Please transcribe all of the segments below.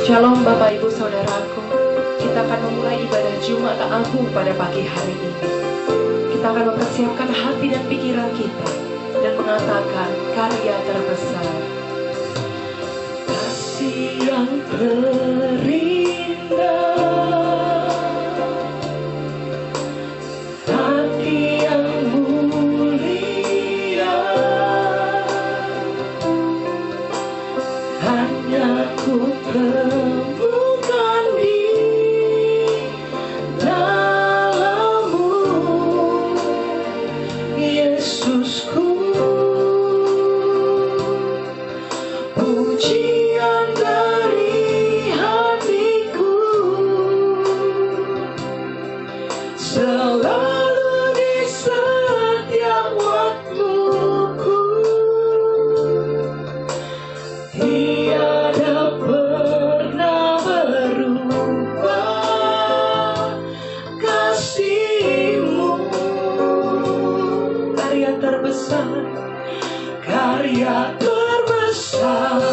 Shalom Bapak Ibu Saudaraku. Kita akan memulai ibadah Jumat Agung pada pagi hari ini. Kita akan mempersiapkan hati dan pikiran kita dan mengatakan karya terbesar. Kasih yang terindah, hati yang mulia, hanya ku temukan di dalam-Mu, Yesusku. Pujian dari hatiku selalu di setiap waktuku. Tiada pernah berubah kasih-Mu. Karya terbesar, karya terbesar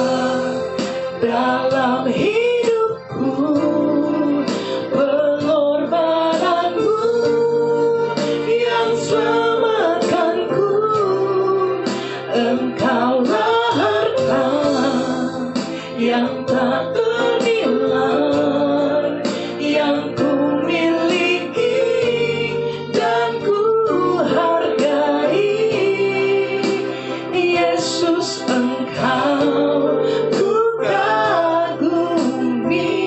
dalam hidupku, pengorbananmu yang selamatkanku. Engkaulah harta yang tak ternilai, yang ku miliki dan ku hargai. Yesus, Engkau ku kagumi.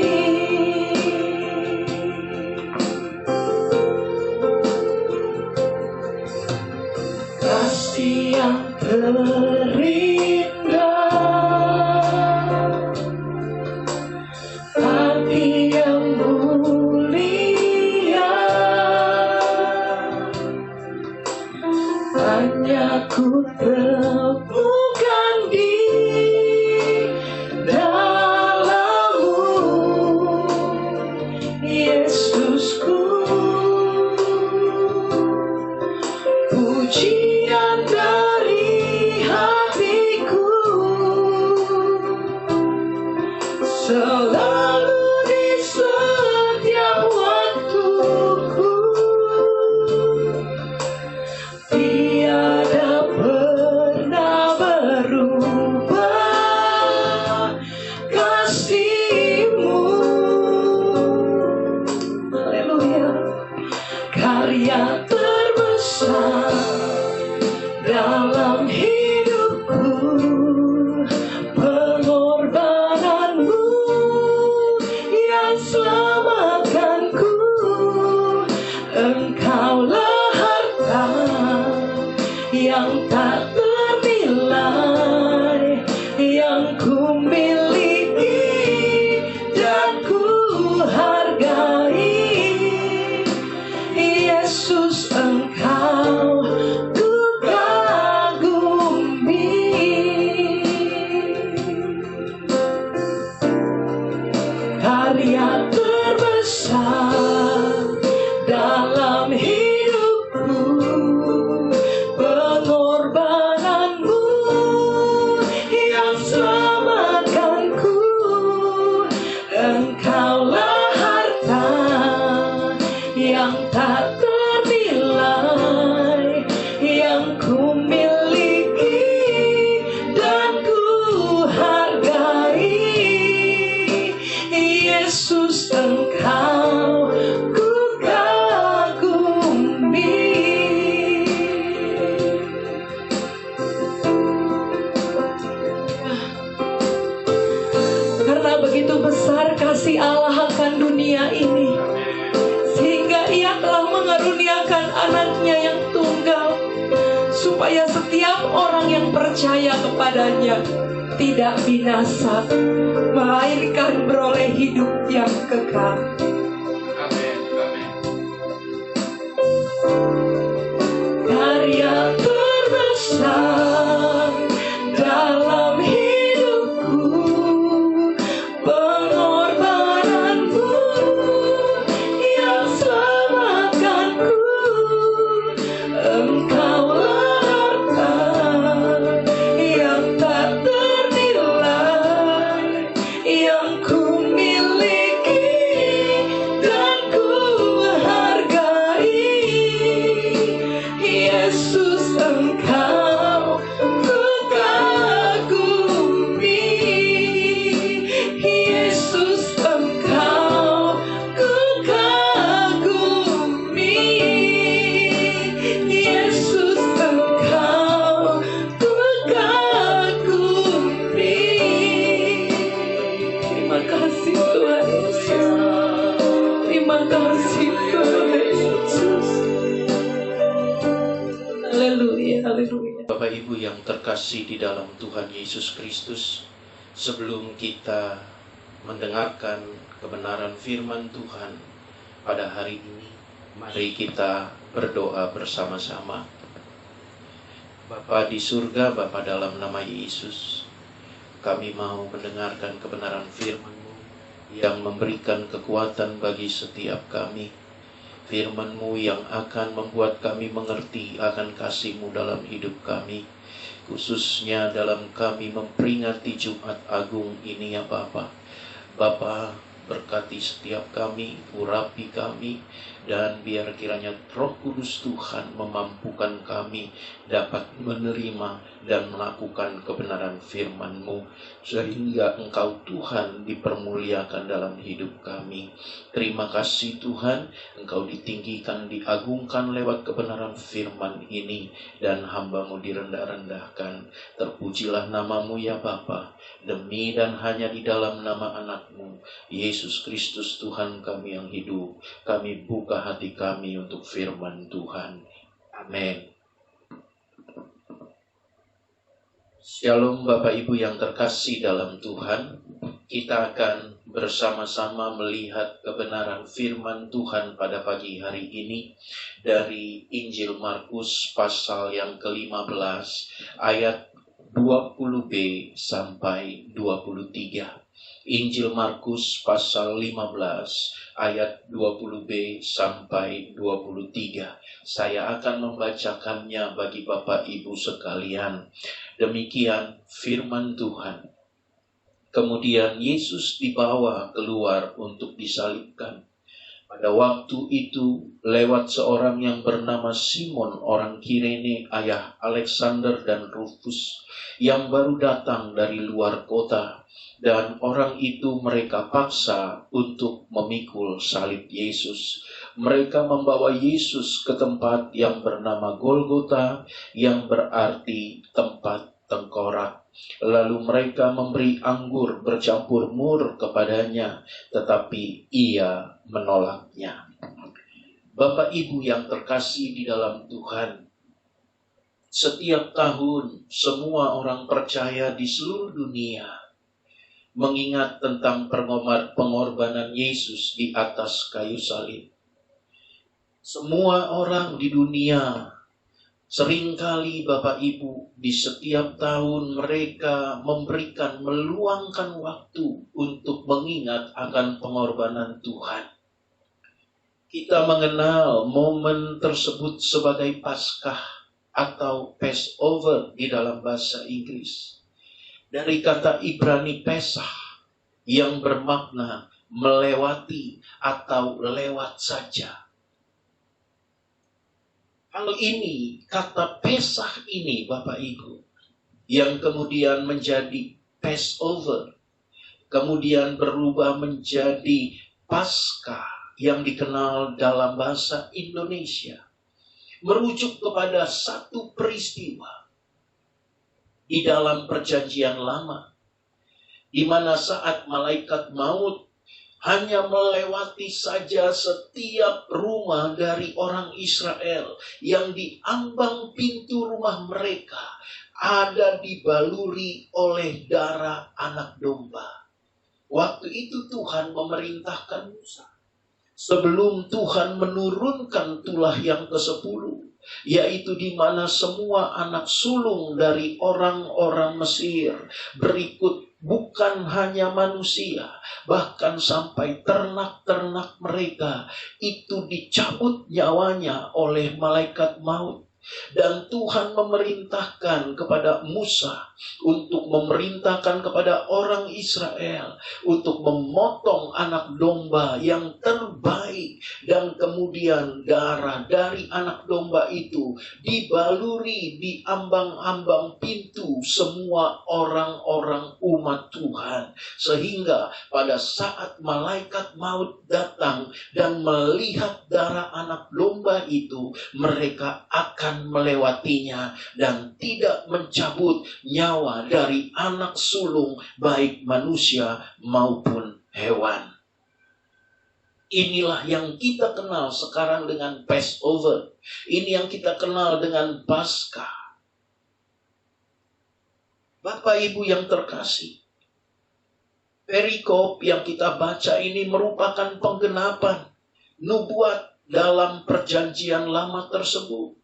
Kasih yang terindah, hati yang mulia, hanya ku temukan di dalam-Mu, Yesusku. Pujian dari hatiku selalu di setiap waktuku. Tiada pernah berubah kasih-Mu. Haleluya. Karya terbesar dalam hidupku, pengorbananmu yang selamatkanku. Engkaulah harta yang tak ternilai, yang ku miliki dan ku hargai. Yesus, Engkau ku kagumi. Karya terbesar dalam hidupku, pengorbananmu yang selamatkanku. Engkaulah harta yang tak ternilai, yang ku miliki dan ku hargai. Yesus, Engkau ku kagumi. Karena begitu besar kasih Allah akan dunia ini, sehingga Ia telah mengaruniakan anaknya yang tunggal, supaya setiap orang yang percaya kepadanya tidak binasa, melainkan beroleh hidup yang kekal. Amin. Amin. Karya terbesar dalam hidupku, pengorbananmu yang selamatkanku. Engkaulah harta yang tak ternilai, terkasih di dalam Tuhan Yesus Kristus, sebelum kita mendengarkan kebenaran firman Tuhan pada hari ini, mari kita berdoa bersama-sama. Bapa di surga, Bapa dalam nama Yesus, kami mau mendengarkan kebenaran firman-Mu yang memberikan kekuatan bagi setiap kami. Firman-Mu yang akan membuat kami mengerti akan kasih-Mu dalam hidup kami, khususnya dalam kami memperingati Jumat Agung ini ya Bapa. Bapa, berkati setiap kami, urapi kami, dan biar kiranya Roh Kudus Tuhan memampukan kami dapat menerima dan melakukan kebenaran firman-Mu, sehingga Engkau Tuhan dipermuliakan dalam hidup kami. Terima kasih Tuhan, Engkau ditinggikan, diagungkan lewat kebenaran firman ini, dan hamba-Mu direndah-rendahkan. Terpujilah nama-Mu ya Bapa, demi dan hanya di dalam nama anak-Mu, Yesus Kristus Tuhan kami yang hidup. Kami buka hati kami untuk firman Tuhan. Amin. Shalom Bapak Ibu yang terkasih dalam Tuhan. Kita akan bersama-sama melihat kebenaran firman Tuhan pada pagi hari ini dari Injil Markus pasal yang ke-15 ayat 20b sampai 23. Injil Markus pasal 15 ayat 20b sampai 23. Saya akan membacakannya bagi Bapak Ibu sekalian. Demikian firman Tuhan. Kemudian Yesus dibawa keluar untuk disalibkan. Pada waktu itu lewat seorang yang bernama Simon orang Kirene, ayah Alexander dan Rufus, yang baru datang dari luar kota. Dan orang itu mereka paksa untuk memikul salib Yesus. Mereka membawa Yesus ke tempat yang bernama Golgota, yang berarti tempat tengkorak. Lalu mereka memberi anggur bercampur mur kepadanya, tetapi ia menolaknya. Bapak Ibu yang terkasih di dalam Tuhan, setiap tahun semua orang percaya di seluruh dunia mengingat tentang pengorbanan Yesus di atas kayu salib. Semua orang di dunia, seringkali Bapak Ibu, di setiap tahun mereka meluangkan waktu untuk mengingat akan pengorbanan Tuhan. Kita mengenal momen tersebut sebagai Paskah atau Passover di dalam bahasa Inggris. Dari kata Ibrani Pesah yang bermakna melewati atau lewat saja. Hal ini, kata Pesah ini Bapak Ibu, yang kemudian menjadi Passover, kemudian berubah menjadi Paskah yang dikenal dalam bahasa Indonesia, merujuk kepada satu peristiwa di dalam perjanjian lama, di mana saat malaikat maut hanya melewati saja setiap rumah dari orang Israel yang di ambang pintu rumah mereka ada dibaluri oleh darah anak domba. Waktu itu Tuhan memerintahkan Musa, sebelum Tuhan menurunkan tulah yang ke-10, yaitu di mana semua anak sulung dari orang-orang Mesir, berikut bukan hanya manusia, bahkan sampai ternak-ternak mereka, itu dicabut nyawanya oleh malaikat maut. Dan Tuhan memerintahkan kepada Musa untuk memerintahkan kepada orang Israel untuk memotong anak domba yang terbaik, dan kemudian darah dari anak domba itu dibaluri di ambang-ambang pintu semua orang-orang umat Tuhan, sehingga pada saat malaikat maut datang dan melihat darah anak domba itu, mereka akan melewatinya dan tidak mencabut nyawa dari anak sulung baik manusia maupun hewan. Inilah yang kita kenal sekarang dengan Passover. Ini yang kita kenal dengan Paskah. Bapak Ibu yang terkasih, perikop yang kita baca ini merupakan penggenapan nubuat dalam perjanjian lama tersebut.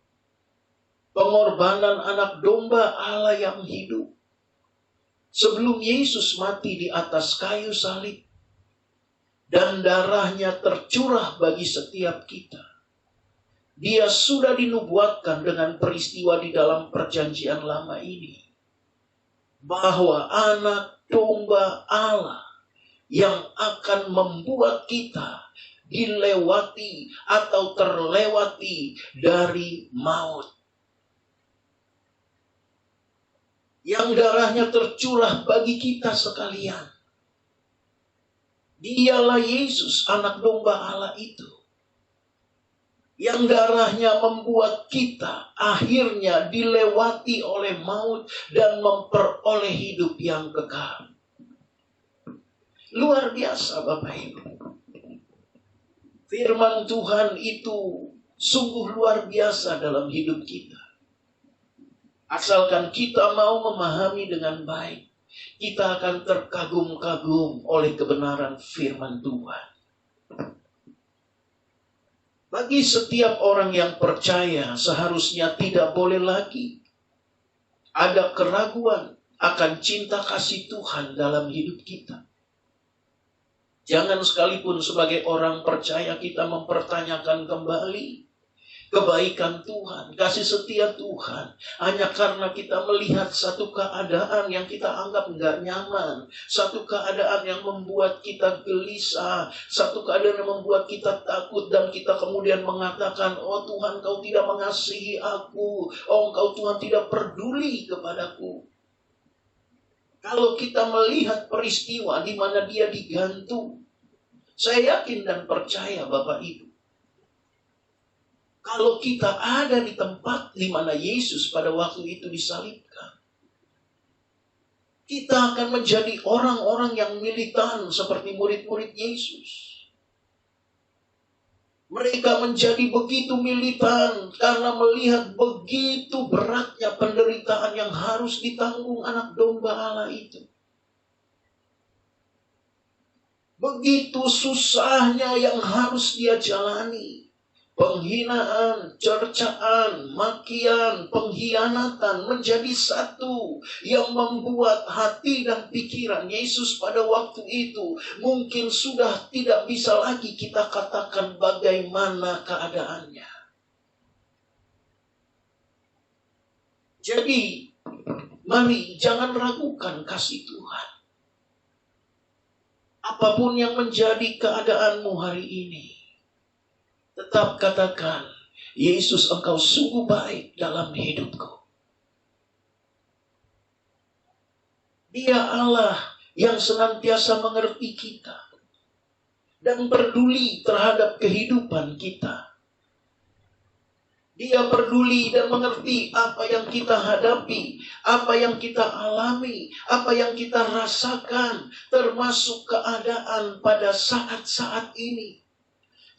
Pengorbanan anak domba Allah yang hidup. Sebelum Yesus mati di atas kayu salib dan darahnya tercurah bagi setiap kita, Dia sudah dinubuatkan dengan peristiwa di dalam perjanjian lama ini, bahwa anak domba Allah yang akan membuat kita dilewati atau terlewati dari maut. Yang darahnya tercurah bagi kita sekalian. Dialah Yesus, anak domba Allah itu. Yang darahnya membuat kita akhirnya dilewati oleh maut dan memperoleh hidup yang kekal. Luar biasa Bapak Ibu. Firman Tuhan itu sungguh luar biasa dalam hidup kita. Asalkan kita mau memahami dengan baik, kita akan terkagum-kagum oleh kebenaran firman Tuhan. Bagi setiap orang yang percaya, seharusnya tidak boleh lagi ada keraguan akan cinta kasih Tuhan dalam hidup kita. Jangan sekalipun sebagai orang percaya kita mempertanyakan kembali kebaikan Tuhan, kasih setia Tuhan, hanya karena kita melihat satu keadaan yang kita anggap nggak nyaman, satu keadaan yang membuat kita gelisah, satu keadaan yang membuat kita takut, dan kita kemudian mengatakan, oh Tuhan, Kau tidak mengasihi aku, oh Engkau Tuhan tidak peduli kepadaku. Kalau kita melihat peristiwa di mana Dia digantung, saya yakin dan percaya Bapak Ibu, kalau kita ada di tempat di mana Yesus pada waktu itu disalibkan, kita akan menjadi orang-orang yang militan seperti murid-murid Yesus. Mereka menjadi begitu militan karena melihat begitu beratnya penderitaan yang harus ditanggung anak domba Allah itu. Begitu susahnya yang harus Dia jalani. Penghinaan, cercaan, makian, pengkhianatan menjadi satu yang membuat hati dan pikiran Yesus pada waktu itu mungkin sudah tidak bisa lagi kita katakan bagaimana keadaannya. Jadi, mari jangan ragukan kasih Tuhan. Apapun yang menjadi keadaanmu hari ini, tetap katakan, Yesus, Engkau sungguh baik dalam hidupku. Dia Allah yang senantiasa mengerti kita dan peduli terhadap kehidupan kita. Dia peduli dan mengerti apa yang kita hadapi, apa yang kita alami, apa yang kita rasakan, termasuk keadaan pada saat-saat ini.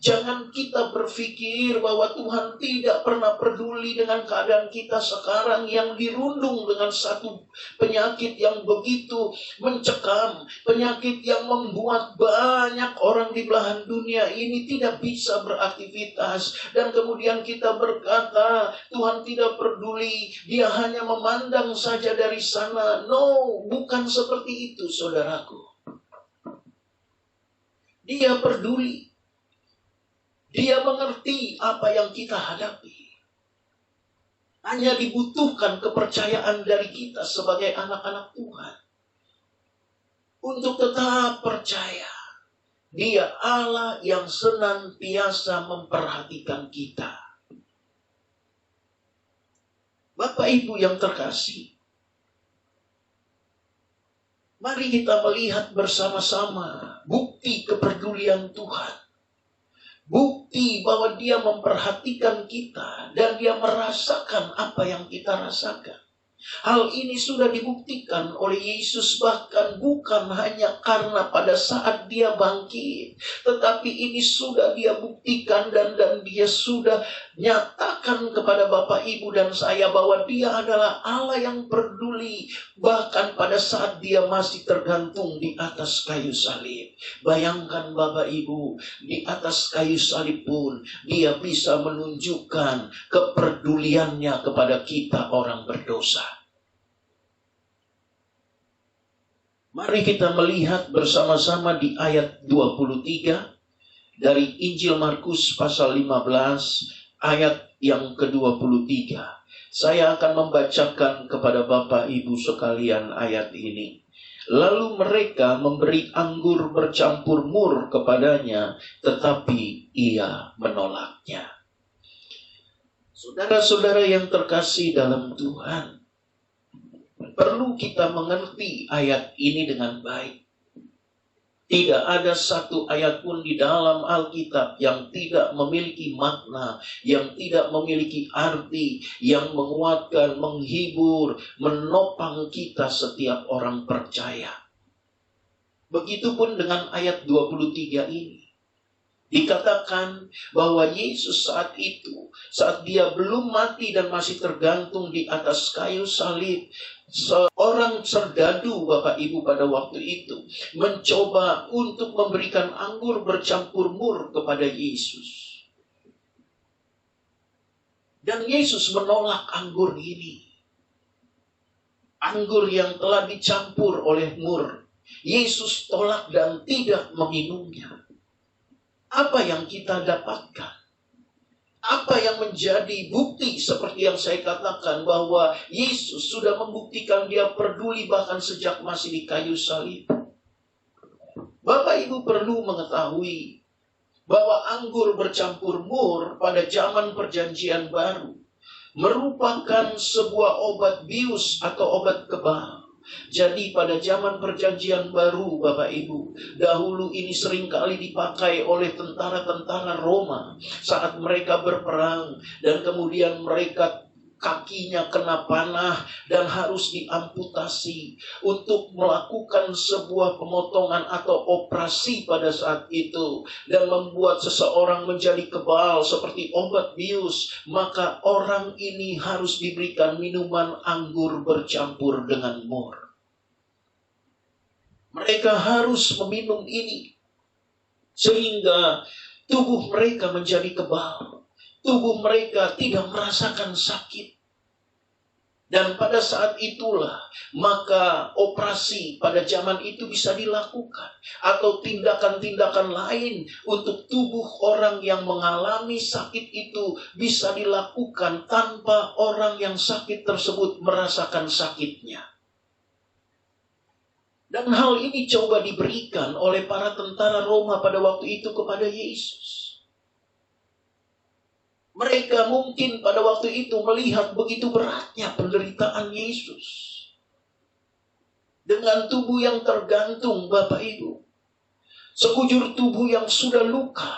Jangan kita berpikir bahwa Tuhan tidak pernah peduli dengan keadaan kita sekarang yang dirundung dengan satu penyakit yang begitu mencekam. Penyakit yang membuat banyak orang di belahan dunia ini tidak bisa beraktivitas. Dan kemudian kita berkata, Tuhan tidak peduli, Dia hanya memandang saja dari sana. No, bukan seperti itu saudaraku. Dia peduli. Dia mengerti apa yang kita hadapi. Hanya dibutuhkan kepercayaan dari kita sebagai anak-anak Tuhan. Untuk tetap percaya. Dia Allah yang senantiasa memperhatikan kita. Bapak Ibu yang terkasih, mari kita melihat bersama-sama bukti kepedulian Tuhan. Bukti bahwa Dia memperhatikan kita dan Dia merasakan apa yang kita rasakan. Hal ini sudah dibuktikan oleh Yesus, bahkan bukan hanya karena pada saat dia bangkit, tetapi ini sudah dia buktikan dan dia sudah nyatakan kepada Bapak, Ibu, dan saya bahwa dia adalah Allah yang peduli, bahkan pada saat dia masih tergantung di atas kayu salib. Bayangkan Bapak, Ibu, di atas kayu salib pun dia bisa menunjukkan kepeduliannya kepada kita orang berdosa. Mari kita melihat bersama-sama di ayat 23 dari Injil Markus pasal 15 ayat yang ke-23. Saya akan membacakan kepada Bapak Ibu sekalian ayat ini. Lalu mereka memberi anggur bercampur mur kepadanya, tetapi ia menolaknya. Saudara-saudara yang terkasih dalam Tuhan, perlu kita mengerti ayat ini dengan baik. Tidak ada satu ayat pun di dalam Alkitab yang tidak memiliki makna, yang tidak memiliki arti, yang menguatkan, menghibur, menopang kita setiap orang percaya. Begitupun dengan ayat 23 ini. Dikatakan bahwa Yesus saat itu, saat dia belum mati dan masih tergantung di atas kayu salib, seorang serdadu Bapak Ibu pada waktu itu mencoba untuk memberikan anggur bercampur mur kepada Yesus. Dan Yesus menolak anggur ini. Anggur yang telah dicampur oleh mur. Yesus tolak dan tidak meminumnya. Apa yang kita dapatkan? Apa yang menjadi bukti seperti yang saya katakan bahwa Yesus sudah membuktikan dia peduli bahkan sejak masih di kayu salib. Bapak Ibu perlu mengetahui bahwa anggur bercampur mur pada zaman perjanjian baru merupakan sebuah obat bius atau obat kebal. Jadi pada zaman perjanjian baru Bapak Ibu, dahulu ini seringkali dipakai oleh tentara-tentara Roma saat mereka berperang, dan kemudian mereka kakinya kena panah dan harus diamputasi untuk melakukan sebuah pemotongan atau operasi pada saat itu, dan membuat seseorang menjadi kebal seperti obat bius. Maka orang ini harus diberikan minuman anggur bercampur dengan mur. Mereka harus meminum ini sehingga tubuh mereka menjadi kebal. Tubuh mereka tidak merasakan sakit. Dan pada saat itulah maka operasi pada zaman itu bisa dilakukan, atau tindakan-tindakan lain untuk tubuh orang yang mengalami sakit itu bisa dilakukan tanpa orang yang sakit tersebut merasakan sakitnya. Dan hal ini coba diberikan oleh para tentara Roma pada waktu itu kepada Yesus. Mereka mungkin pada waktu itu melihat begitu beratnya penderitaan Yesus. Dengan tubuh yang tergantung Bapak Ibu. Sekujur tubuh yang sudah luka.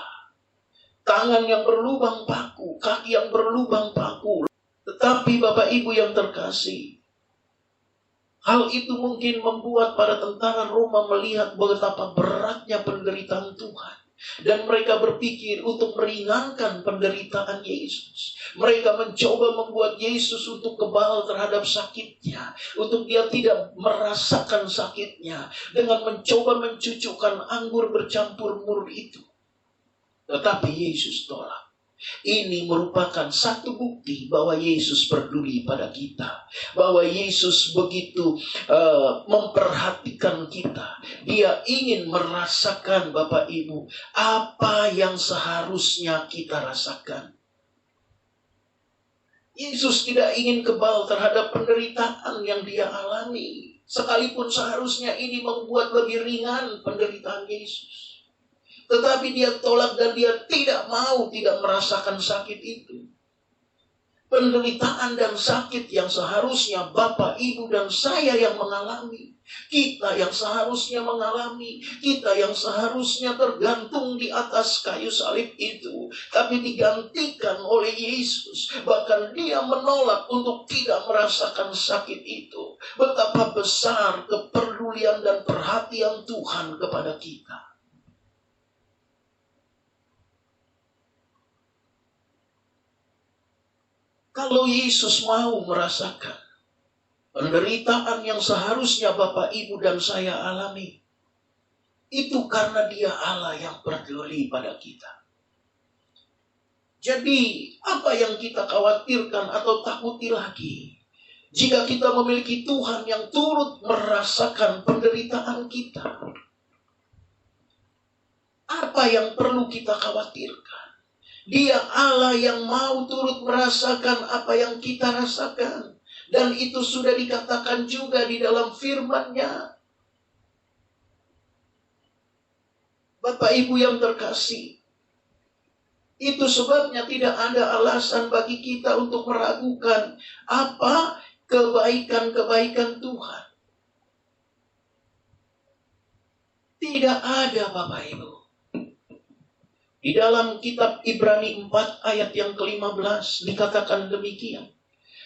Tangan yang berlubang paku, kaki yang berlubang paku. Tetapi Bapak Ibu yang terkasih, hal itu mungkin membuat para tentara Roma melihat betapa beratnya penderitaan Tuhan. Dan mereka berpikir untuk meringankan penderitaan Yesus. Mereka mencoba membuat Yesus untuk kebal terhadap sakitnya, untuk dia tidak merasakan sakitnya, dengan mencoba mencucukkan anggur bercampur mur itu. Tetapi Yesus tolak. Ini merupakan satu bukti bahwa Yesus peduli pada kita, bahwa Yesus begitu memperhatikan kita. Dia ingin merasakan Bapak Ibu apa yang seharusnya kita rasakan. Yesus tidak ingin kebal terhadap penderitaan yang dia alami, sekalipun seharusnya ini membuat lebih ringan penderitaan Yesus. Tetapi dia tolak dan dia tidak mau tidak merasakan sakit itu. Penderitaan dan sakit yang seharusnya Bapak, Ibu, dan saya yang mengalami. Kita yang seharusnya mengalami. Kita yang seharusnya tergantung di atas kayu salib itu. Tapi digantikan oleh Yesus. Bahkan Dia menolak untuk tidak merasakan sakit itu. Betapa besar kepedulian dan perhatian Tuhan kepada kita. Kalau Yesus mau merasakan penderitaan yang seharusnya Bapak, Ibu, dan saya alami, itu karena Dia Allah yang peduli pada kita. Jadi, apa yang kita khawatirkan atau takuti lagi? Jika kita memiliki Tuhan yang turut merasakan penderitaan kita, apa yang perlu kita khawatirkan? Dia Allah yang mau turut merasakan apa yang kita rasakan. Dan itu sudah dikatakan juga di dalam firman-Nya. Bapak, Ibu yang terkasih, itu sebabnya tidak ada alasan bagi kita untuk meragukan apa kebaikan-kebaikan Tuhan. Tidak ada, Bapak, Ibu. Di dalam kitab Ibrani 4 ayat yang ke-15 dikatakan demikian.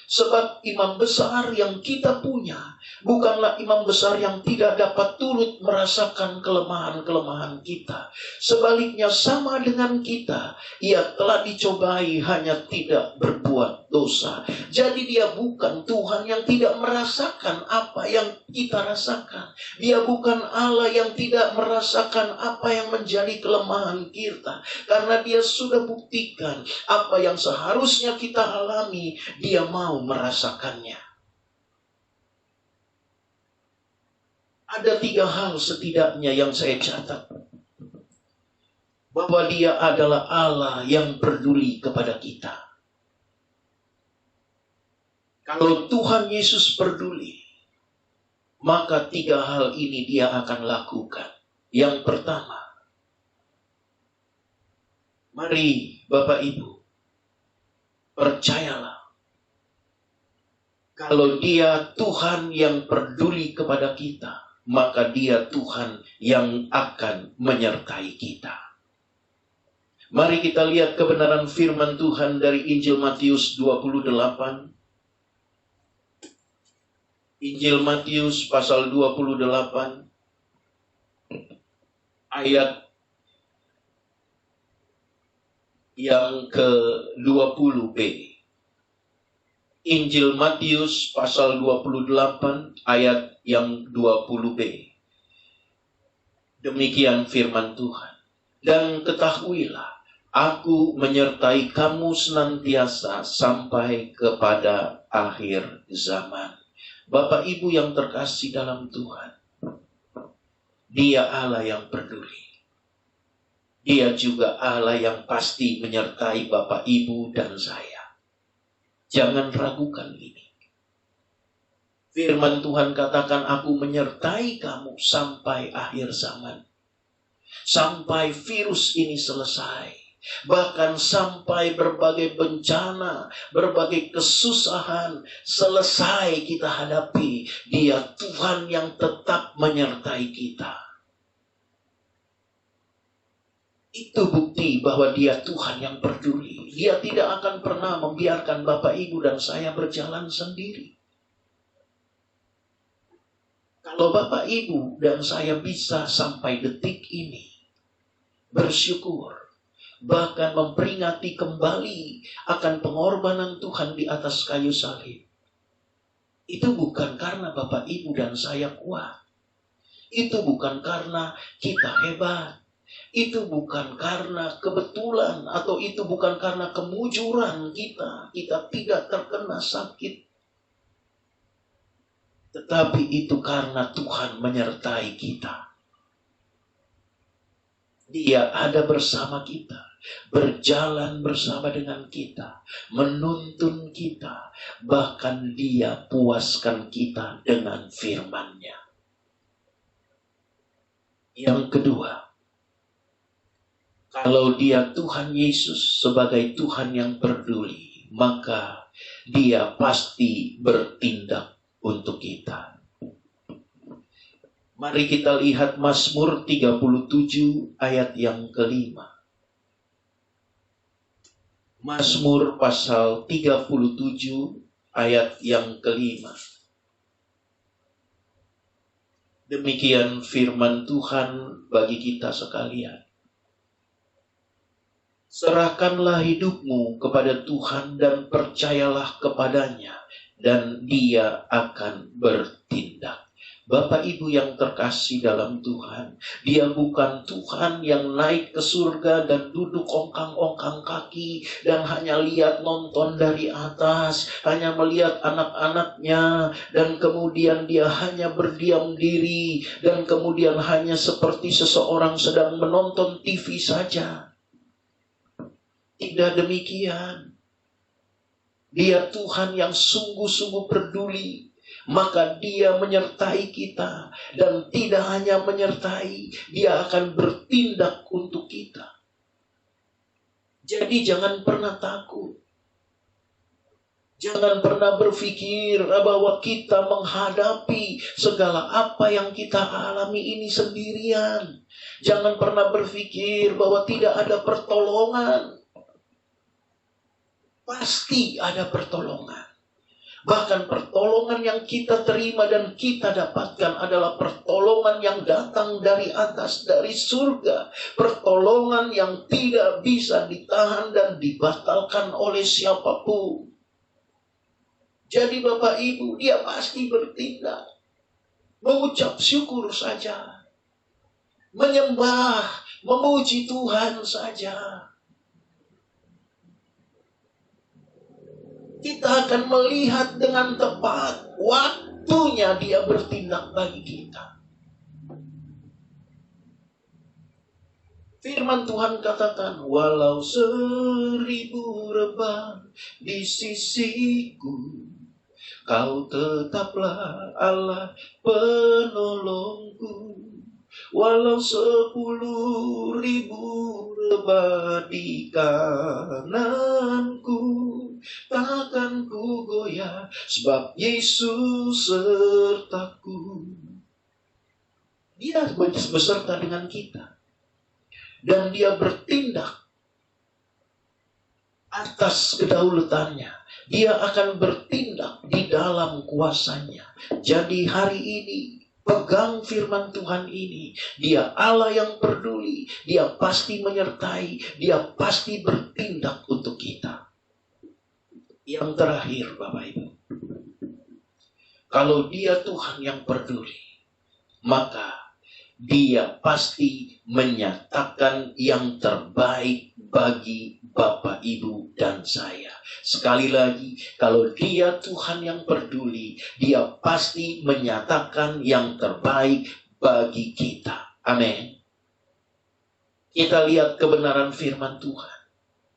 Sebab imam besar yang kita punya bukanlah imam besar yang tidak dapat turut merasakan kelemahan-kelemahan kita. Sebaliknya sama dengan kita, Ia telah dicobai hanya tidak berbuat dosa. Jadi Dia bukan Tuhan yang tidak merasakan apa yang kita rasakan. Dia bukan Allah yang tidak merasakan apa yang menjadi kelemahan kita. Karena Dia sudah buktikan apa yang seharusnya kita alami, Dia mau merasakannya. Ada 3 hal setidaknya yang saya catat. Bahwa Dia adalah Allah yang peduli kepada kita. Kalau Tuhan Yesus peduli, maka 3 hal ini Dia akan lakukan. Yang pertama, mari Bapak Ibu, percayalah. Kalau Dia Tuhan yang peduli kepada kita, maka Dia Tuhan yang akan menyertai kita. Mari kita lihat kebenaran firman Tuhan dari Injil Matius 28. Injil Matius pasal 28 ayat yang ke-20b. Injil Matius pasal 28 ayat yang 20b. Demikian firman Tuhan. Dan ketahuilah, Aku menyertai kamu senantiasa sampai kepada akhir zaman. Bapak Ibu yang terkasih dalam Tuhan, Dia Allah yang peduli. Dia juga Allah yang pasti menyertai Bapak, Ibu, dan saya. Jangan ragukan ini. Firman Tuhan katakan, Aku menyertai kamu sampai akhir zaman. Sampai virus ini selesai. Bahkan sampai berbagai bencana, berbagai kesusahan selesai kita hadapi. Dia Tuhan yang tetap menyertai kita. Itu bukti bahwa Dia Tuhan yang peduli. Dia tidak akan pernah membiarkan Bapak, Ibu, dan saya berjalan sendiri. Kalau Bapak, Ibu, dan saya bisa sampai detik ini bersyukur, bahkan memperingati kembali akan pengorbanan Tuhan di atas kayu salib, itu bukan karena Bapak, Ibu, dan saya kuat. Itu bukan karena kita hebat. Itu bukan karena kebetulan, atau itu bukan karena kemujuran kita. Kita tidak terkena sakit. Tetapi itu karena Tuhan menyertai kita. Dia ada bersama kita, berjalan bersama dengan kita, menuntun kita, bahkan Dia puaskan kita dengan firman-Nya. Yang kedua, kalau Dia Tuhan Yesus sebagai Tuhan yang peduli, maka Dia pasti bertindak untuk kita. Mari kita lihat Mazmur 37 ayat yang kelima. Mazmur pasal 37 ayat yang kelima. Demikian firman Tuhan bagi kita sekalian. Serahkanlah hidupmu kepada Tuhan dan percayalah kepadanya, dan Dia akan bertindak. Bapak Ibu yang terkasih dalam Tuhan, Dia bukan Tuhan yang naik ke surga dan duduk ongkang-ongkang kaki dan hanya lihat nonton dari atas, hanya melihat anak-anaknya, dan kemudian Dia hanya berdiam diri, dan kemudian hanya seperti seseorang sedang menonton TV saja. Tidak demikian. Dia Tuhan yang sungguh-sungguh peduli. Maka Dia menyertai kita. Dan tidak hanya menyertai, Dia akan bertindak untuk kita. Jadi jangan pernah takut. Jangan pernah berpikir bahwa kita menghadapi segala apa yang kita alami ini sendirian. Jangan pernah berpikir bahwa tidak ada pertolongan. Pasti ada pertolongan. Bahkan pertolongan yang kita terima dan kita dapatkan adalah pertolongan yang datang dari atas, dari surga. Pertolongan yang tidak bisa ditahan dan dibatalkan oleh siapapun. Jadi Bapak Ibu, Dia pasti bertindak. Mengucap syukur saja. Menyembah, memuji Tuhan saja. Kita akan melihat dengan tepat waktunya Dia bertindak bagi kita. Firman Tuhan katakan, walau 1000 rebah di sisiku, Kau tetaplah Allah penolongku. Walau 10.000 rebah di kananku, takkan ku goyah, sebab Yesus sertaku. Dia beserta dengan kita. Dan Dia bertindak atas kedaulatannya. Dia akan bertindak di dalam kuasanya. Jadi hari ini, pegang firman Tuhan ini. Dia Allah yang peduli. Dia pasti menyertai. Dia pasti bertindak untuk kita. Yang terakhir, Bapak Ibu. Kalau Dia Tuhan yang peduli, maka Dia pasti menyatakan yang terbaik bagi Bapak, Ibu, dan saya. Sekali lagi, kalau Dia Tuhan yang peduli, Dia pasti menyatakan yang terbaik bagi kita. Amin. Kita lihat kebenaran firman Tuhan.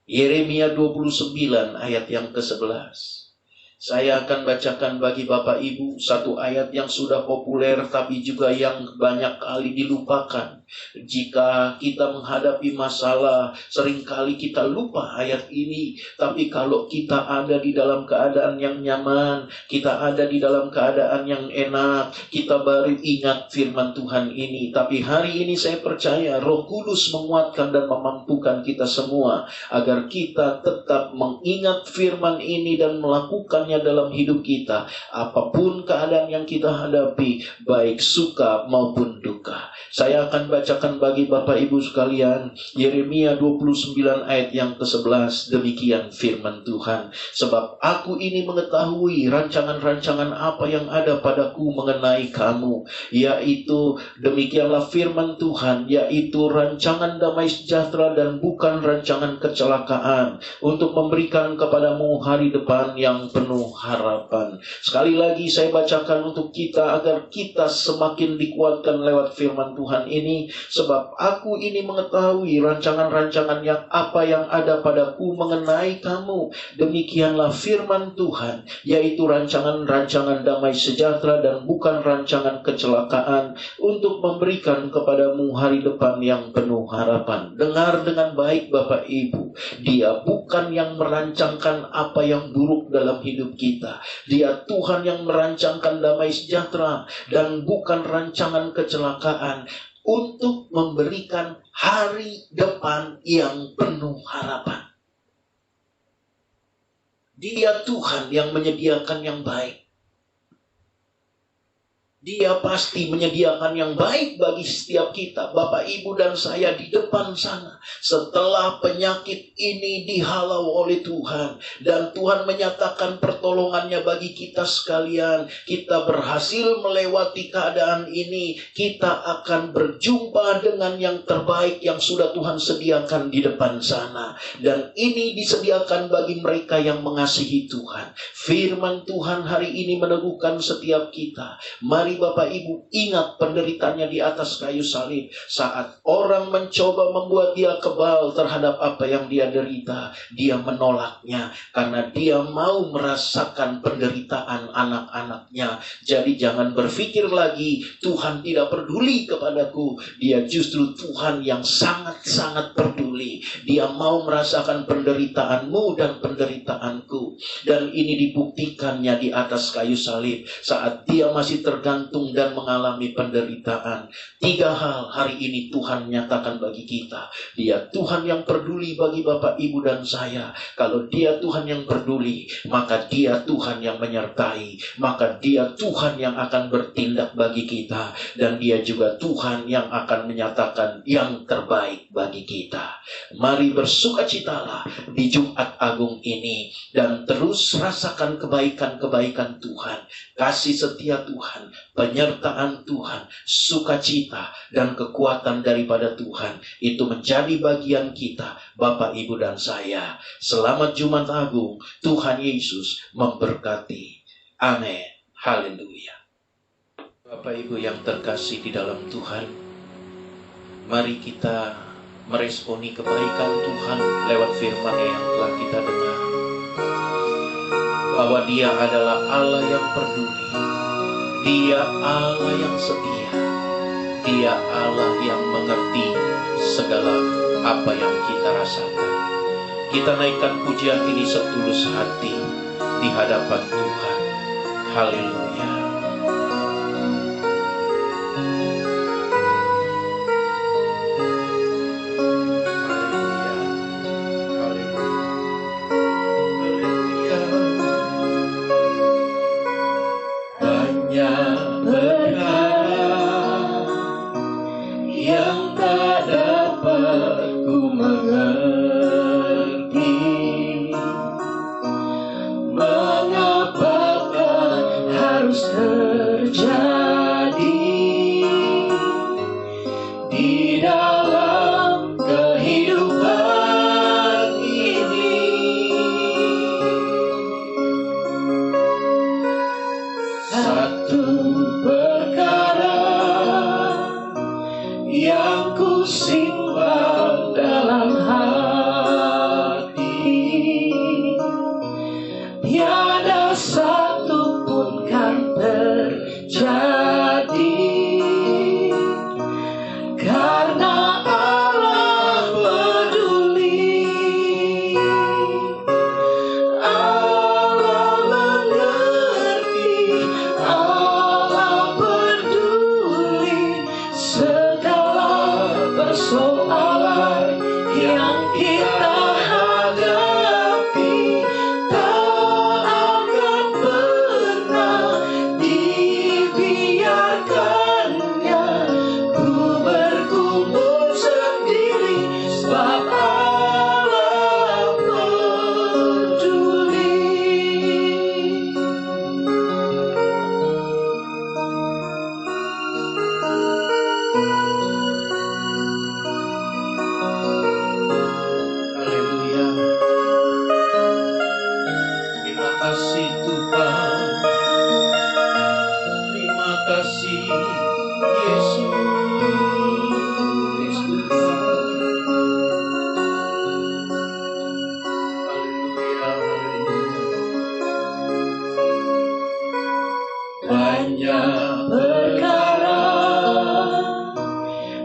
Yeremia 29 ayat yang ke-11. Saya akan bacakan bagi Bapak Ibu satu ayat yang sudah populer tapi juga yang banyak kali dilupakan. Jika kita menghadapi masalah, seringkali kita lupa ayat ini. Tapi kalau kita ada di dalam keadaan yang nyaman, kita ada di dalam keadaan yang enak, kita baru ingat firman Tuhan ini. Tapi hari ini saya percaya Roh Kudus menguatkan dan memampukan kita semua agar kita tetap mengingat firman ini dan melakukannya dalam hidup kita, apapun keadaan yang kita hadapi, baik suka maupun duka. Saya akan bacakan bagi Bapak Ibu sekalian Yeremia 29 ayat yang ke-11. Demikian firman Tuhan, sebab aku ini mengetahui rancangan-rancangan apa yang ada padaku mengenai kamu, yaitu demikianlah firman Tuhan, yaitu rancangan damai sejahtera dan bukan rancangan kecelakaan, untuk memberikan kepadamu hari depan yang penuh penuh harapan. Sekali lagi saya bacakan untuk kita agar kita semakin dikuatkan lewat firman Tuhan ini. Sebab aku ini mengetahui rancangan-rancangan yang apa yang ada padaku mengenai kamu. Demikianlah firman Tuhan, yaitu rancangan-rancangan damai sejahtera dan bukan rancangan kecelakaan, untuk memberikan kepadamu hari depan yang penuh harapan. Dengar dengan baik Bapak Ibu, Dia bukan yang merancangkan apa yang buruk dalam hidup kita. Dia Tuhan yang merancangkan damai sejahtera dan bukan rancangan kecelakaan, untuk memberikan hari depan yang penuh harapan. Dia Tuhan yang menyediakan yang baik. Dia pasti menyediakan yang baik bagi setiap kita, Bapak, Ibu, dan saya di depan sana. Setelah penyakit ini dihalau oleh Tuhan, dan Tuhan menyatakan pertolongannya bagi kita sekalian, kita berhasil melewati keadaan ini, kita akan berjumpa dengan yang terbaik yang sudah Tuhan sediakan di depan sana. Dan ini disediakan bagi mereka yang mengasihi Tuhan. Firman Tuhan hari ini meneguhkan setiap kita. Mari Bapak Ibu ingat penderitaannya di atas kayu salib. Saat orang mencoba membuat dia kebal terhadap apa yang dia derita, dia menolaknya karena dia mau merasakan penderitaan anak-anaknya. Jadi jangan berpikir lagi Tuhan tidak peduli kepadaku. Dia justru Tuhan yang sangat-sangat peduli. Dia mau merasakan penderitaanmu dan penderitaanku. Dan ini dibuktikannya di atas kayu salib saat dia masih tergantung dan mengalami penderitaan. 3 hal hari ini Tuhan nyatakan bagi kita. Dia Tuhan yang peduli bagi Bapak, Ibu, dan saya. Kalau Dia Tuhan yang peduli, maka Dia Tuhan yang menyertai. Maka Dia Tuhan yang akan bertindak bagi kita. Dan Dia juga Tuhan yang akan menyatakan yang terbaik bagi kita. Mari bersukacitalah di Jumat Agung ini. Dan terus rasakan kebaikan-kebaikan Tuhan. Kasih setia Tuhan, penyertaan Tuhan, sukacita dan kekuatan daripada Tuhan. Itu menjadi bagian kita, Bapak, Ibu, dan saya. Selamat Jumat Agung. Tuhan Yesus memberkati. Amin. Haleluya. Bapak Ibu yang terkasih di dalam Tuhan, mari kita meresponi kebaikan Tuhan lewat firman yang telah kita dengar. Bahwa Dia adalah Allah yang peduli. Dia Allah yang setia. Dia Allah yang mengerti segala apa yang kita rasakan. Kita naikkan pujian ini setulus hati di hadapan Tuhan. Haleluya. kasih Yesus. Banyak perkara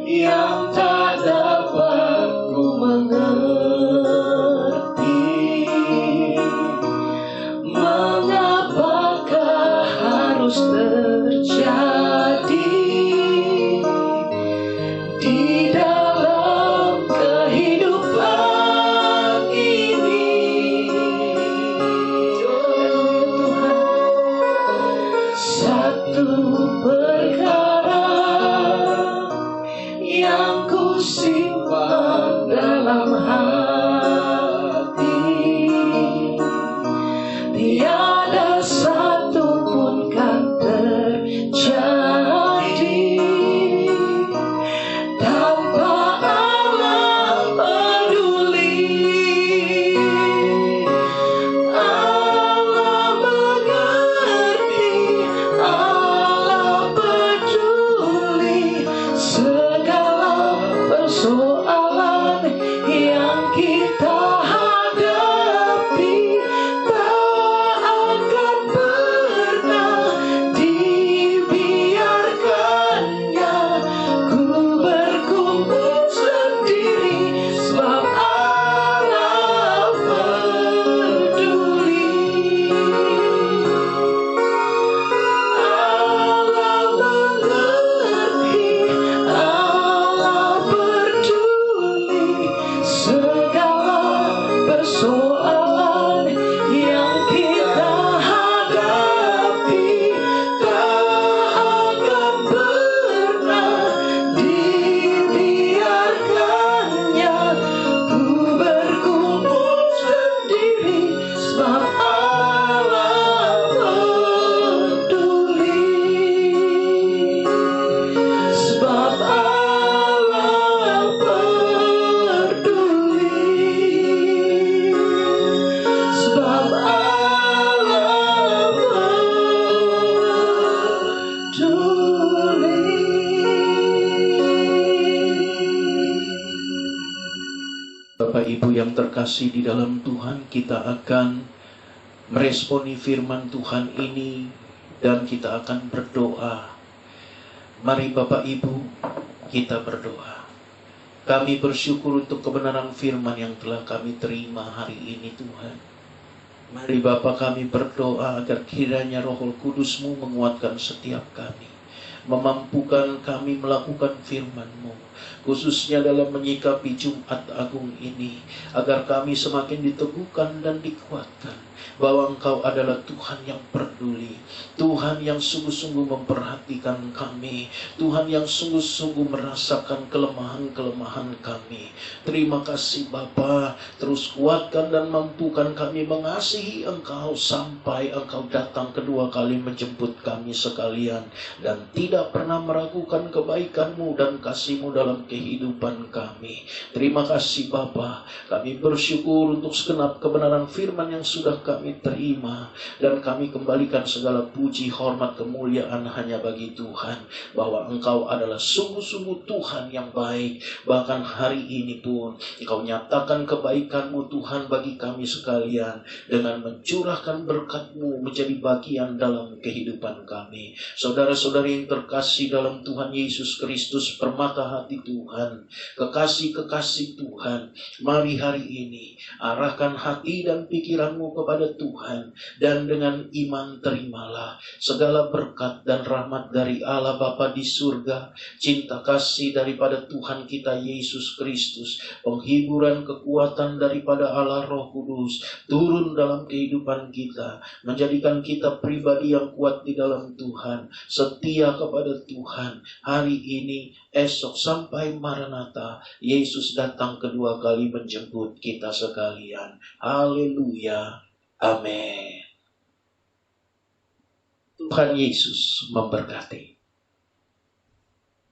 yang tak dapat ku mengerti. Mengapakah harus terjadi di dalam kehidupan ini? Satu perkara yang ku simpan dalam hati, tiada satu pun kan terjadi tanpa Allah peduli. Allah mengerti, Allah peduli segala persoalan yang kita hadapi. Tak akan pernah dibiarkannya ku berkumpul sendiri, sebab Allah peduli. Allah mengerti, Allah peduli segala persoalan yang kita hadapi. Tak akan pernah dibiarkannya ku berkumpul sendiri, sebab Allah peduli. Sebab Allah peduli. Sebab Allah peduli. Bapak Ibu yang terkasih di dalam Tuhan, kita akan meresponi firman Tuhan ini dan kita akan berdoa. Mari Bapak Ibu, kita berdoa. Kami bersyukur untuk kebenaran firman yang telah kami terima hari ini Tuhan. Mari Bapa, kami berdoa agar kiranya Roh Kudus-Mu menguatkan setiap kami, memampukan kami melakukan firman-Mu, khususnya dalam menyikapi Jumat Agung ini, agar kami semakin diteguhkan dan dikuatkan bahwa Engkau adalah Tuhan yang peduli, Tuhan yang sungguh-sungguh memperhatikan kami, Tuhan yang sungguh-sungguh merasakan kelemahan-kelemahan kami. Terima kasih Bapa, terus kuatkan dan mampukan kami mengasihi Engkau sampai Engkau datang kedua kali menjemput kami sekalian, dan tidak pernah meragukan kebaikan-Mu dan kasih-Mu dalam kehidupan kami. Terima kasih Bapa, kami bersyukur untuk segenap kebenaran firman yang sudah kami terima, dan kami kembalikan segala puji, hormat, kemuliaan hanya bagi Tuhan, bahwa Engkau adalah sungguh-sungguh Tuhan yang baik. Bahkan hari ini pun Engkau nyatakan kebaikan-Mu Tuhan bagi kami sekalian, dengan mencurahkan berkat-Mu menjadi bagian dalam kehidupan kami. Saudara-saudari yang terkasih dalam Tuhan Yesus Kristus, permata hati Tuhan, kekasih-kekasih Tuhan, mari hari ini arahkan hati dan pikiranmu kepada Tuhan, dan dengan iman terimalah segala berkat dan rahmat dari Allah Bapa di surga, cinta kasih daripada Tuhan kita Yesus Kristus, penghiburan kekuatan daripada Allah Roh Kudus turun dalam kehidupan kita, menjadikan kita pribadi yang kuat di dalam Tuhan, setia kepada Tuhan hari ini, esok, sampai Maranatha Yesus datang kedua kali menjemput kita sekalian. Haleluya. Amin. Tuhan Yesus memberkati.